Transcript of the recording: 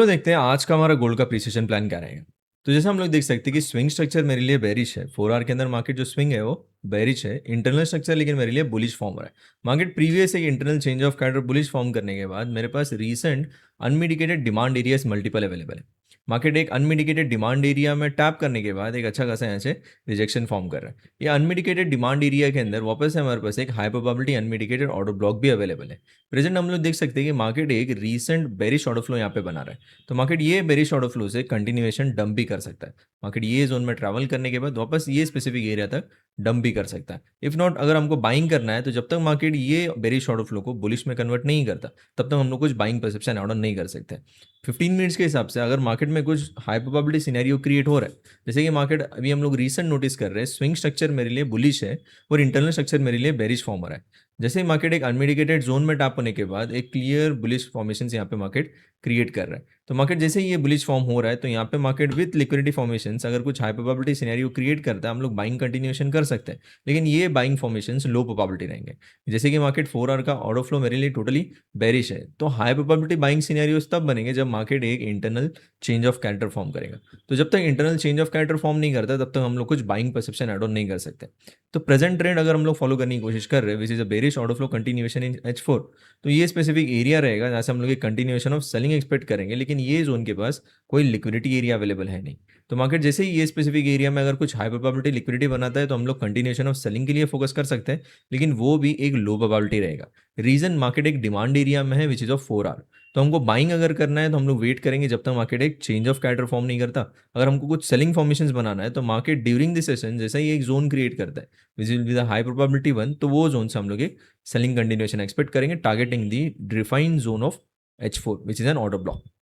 तो देखते हैं आज का हमारा गोल्ड का प्रिसिशन प्लान क्या रहेगा। तो जैसे हम लोग देख सकते हैं कि स्विंग स्ट्रक्चर मेरे लिए बेरिश है। 4 आवर के अंदर मार्केट जो स्विंग है वो बेरिश है। इंटरनल स्ट्रक्चर लेकिन मेरे लिए बुलिश फॉर्म हो रहा है। मार्केट प्रीवियस एक internal change of character bullish form करने के बाद मेरे पास recent unmitigated demand areas multiple available है। मार्केट एक अनमिटिगेटेड डिमांड एरिया में टैप करने के बाद एक अच्छा खासा यहाँ से रिजेक्शन फॉर्म कर रहा है। ये अनमिटिगेटेड डिमांड एरिया के अंदर वापस से हमारे पास एक high probability unmitigated order block भी अवेलेबल है। प्रेजेंट हम लोग देख सकते हैं कि मार्केट एक रीसेंट बेरिश ऑर्डर फ्लो यहाँ पे बना रहा है। तो मार्केट ये बेरिश ऑर्डर फ्लो से कंटिन्यूएशन डंप भी कर सकता है। मार्केट ये जोन में ट्रैवल करने के बाद वापस ये स्पेसिफिक एरिया तक डंप भी कर सकता है। इफ नॉट अगर हमको बाइंग करना है तो जब तक मार्केट ये बेरिश ऑर्डर फ्लो को बुलिश में कन्वर्ट नहीं करता तब तक हम लोग कुछ बाइंग परसेप्शन ऑर्डर नहीं कर सकते। 15 मिनट्स के हिसाब से अगर मार्केट में कुछ हाई प्रोबेबिलिटी सिनेरियो क्रिएट हो रहा है, जैसे कि मार्केट अभी हम लोग रीसेंट नोटिस कर रहे हैं स्विंग स्ट्रक्चर मेरे लिए बुलिश है और इंटरनल स्ट्रक्चर मेरे लिए बेरिश फॉर्म हो रहा है। जैसे ही मार्केट एक अनमिटिगेटेड जोन में टैप होने के बाद एक क्लियर बुलिश फॉर्मेशन यहाँ पे मार्केट क्रिएट कर रहा है। तो मार्केट जैसे ही ये बुलिश फॉर्म हो रहा है तो यहाँ पे मार्केट विद लिक्विडिटी फॉर्मेशंस अगर कुछ हाई प्रोबेबिलिटी सिनेरियो क्रिएट करता है हम लोग बाइंग कंटिन्यूएशन कर सकते हैं। लेकिन ये बाइंग फॉर्मेशंस लो प्रोबेबिलिटी रहेंगे। जैसे कि मार्केट 4 आवर का ऑर्डर फ्लो मेरे लिए टोटली बेरिश है, तो हाई प्रोबेबिलिटी बाइंग सिनेरियोस तब बनेंगे जब मार्केट एक internal change of character form करेगा। तो जब तक internal change of character form नहीं करता तब तक हम लोग कुछ बाइंग परसेप्शन एड ऑन नहीं कर सकते। तो प्रेजेंट ट्रेंड अगर हम लोग फॉलो करने की कोशिश कर रहे हैं which is a bearish order flow continuation in H4, तो ये स्पेसिफिक एरिया रहेगा जहाँ से हम लोग एक कंटिन्यूएशन ऑफ सेलिंग एक्सपेक्ट करेंगे। लेकिन ये जोन के पास कोई लिक्विडिटी एरिया अवेलेबल है नहीं। तो मार्केट जैसे ही ये स्पेसिफिक एरिया में अगर कुछ हाई प्रोबेबिलिटी लिक्विडिटी बनाता है तो हम लोग कंटिन्यूएशन ऑफ सेलिंग के लिए फोकस कर सकते हैं। लेकिन वो भी एक लो प्रोबेबिलिटी रहेगा। रीजन मार्केट एक डिमांड एरिया में है विच इज ऑफ 4 आवर। तो हमको बाइंग अगर करना है तो हम लोग वेट करेंगे जब तक मार्केट एक चेंज ऑफ कैरेक्टर फॉर्म नहीं करता। अगर हमको कुछ सेलिंग फॉर्मेशंस बनाना है तो मार्केट ड्यूरिंग दिस सेशन जैसा ही एक जोन क्रिएट करता है which will be the high probability one, तो वो जोन से हम लोग एक सेलिंग कंटिन्यूएशन एक्सपेक्ट करेंगे targeting the defined zone of H4 which is an order block.